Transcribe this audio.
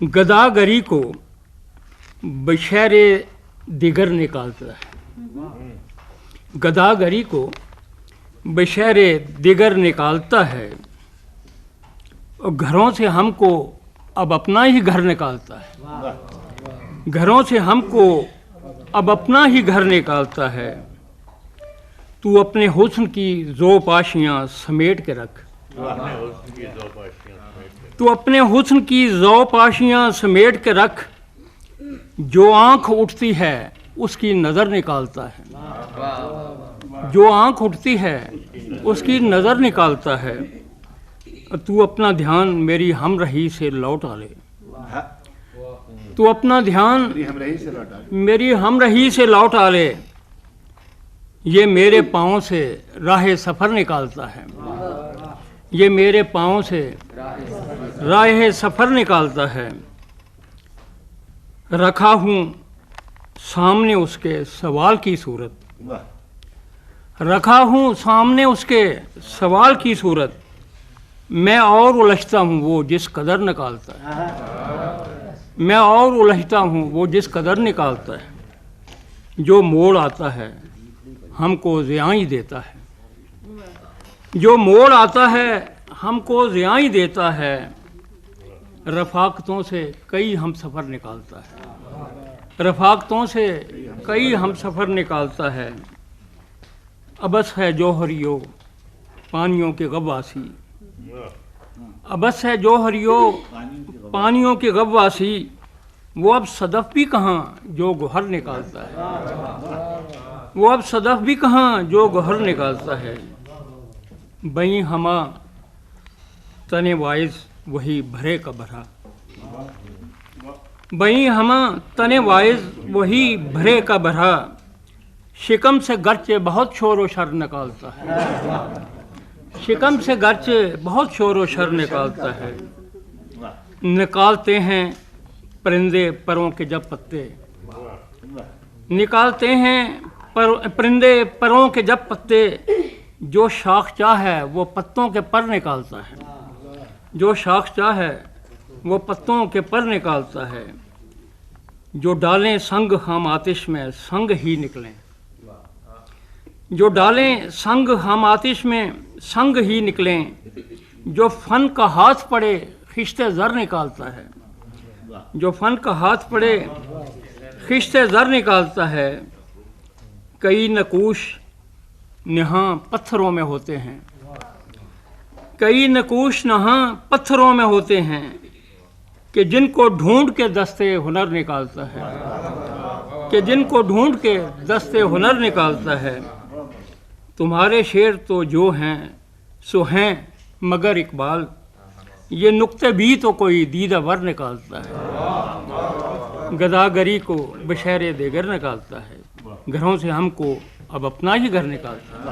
गदागरी को बशैर दिगर निकालता है। गदागरी को बशैर दिगर निकालता है और घरों से हमको अब अपना ही घर निकालता है। घरों से हमको अब अपना ही घर निकालता है। तू अपने हुस्न की ज़ोपाशियाँ समेट के रख। तू अपने हुस्न की ज़ोपाशियाँ समेट के रख। जो आँख उठती है उसकी नज़र निकालता है। जो आँख उठती है उसकी नज़र निकालता है। तू अपना ध्यान मेरी हमरही से लौटा ले। तू अपना ध्यान मेरी हमरही से लौटा ले। ये मेरे पाँव से राह सफ़र निकालता है। ये मेरे पाँव से राह सफ़र निकालता है। रखा हूँ सामने उसके सवाल की सूरत। रखा हूँ सामने उसके सवाल की सूरत। मैं और उलझता हूँ वो जिस कदर निकालता है। मैं और उलझता हूँ वो जिस कदर निकालता है। जो मोड़ आता है हमको ज़ियाई देता है। जो मोड़ आता है हमको ज़ियाई देता है। रफ़ाक़तों से कई हम सफ़र निकालता है। रफ़ाक़तों से कई हम सफ़र निकालता है। अबस है जौहरियो पानियों के गव्वासी। अबस है जौहरियो पानियों के गव्वासी। वो अब सदफ भी कहाँ जो गोहर निकालता है। वो अब सदफ भी कहाँ जो गोहर निकालता है। बई हमा तने वाइज वही भरे का भरा। बई हमा तने वाइज वही भरे का भरा। शिकम से गर्चे बहुत शोर व शर निकालता है। शिकम से गर्चे बहुत शोर व शर निकालता है। निकालते हैं परिंदे परों के जब पत्ते। निकालते हैं परिंदे परों के जब पत्ते। जो शाख चाह है वो पत्तों के पर निकालता है। जो शाख चाह है वो पत्तों के पर निकालता है। जो डालें संग हम आतिश में संग ही निकलें। जो डालें संग हम आतिश में संग ही निकलें। जो फन का हाथ पड़े खिश्ते ज़र निकालता है। जो फन का हाथ पड़े खिश्ते ज़र निकालता है। कई नकूश नहाँ पत्थरों में होते हैं। कई नकूश नहाँ पत्थरों में होते हैं कि जिनको ढूंढ के दस्ते हुनर निकालता है। कि जिनको ढूंढ के दस्ते हुनर निकालता है। तुम्हारे शेर तो जो हैं सो हैं मगर इकबाल। ये नुक्ते भी तो कोई दीदा वर निकालता है। गदागरी को बशैर दिगर निकालता है। घरों से हमको अब अपना ही घर निकालता है।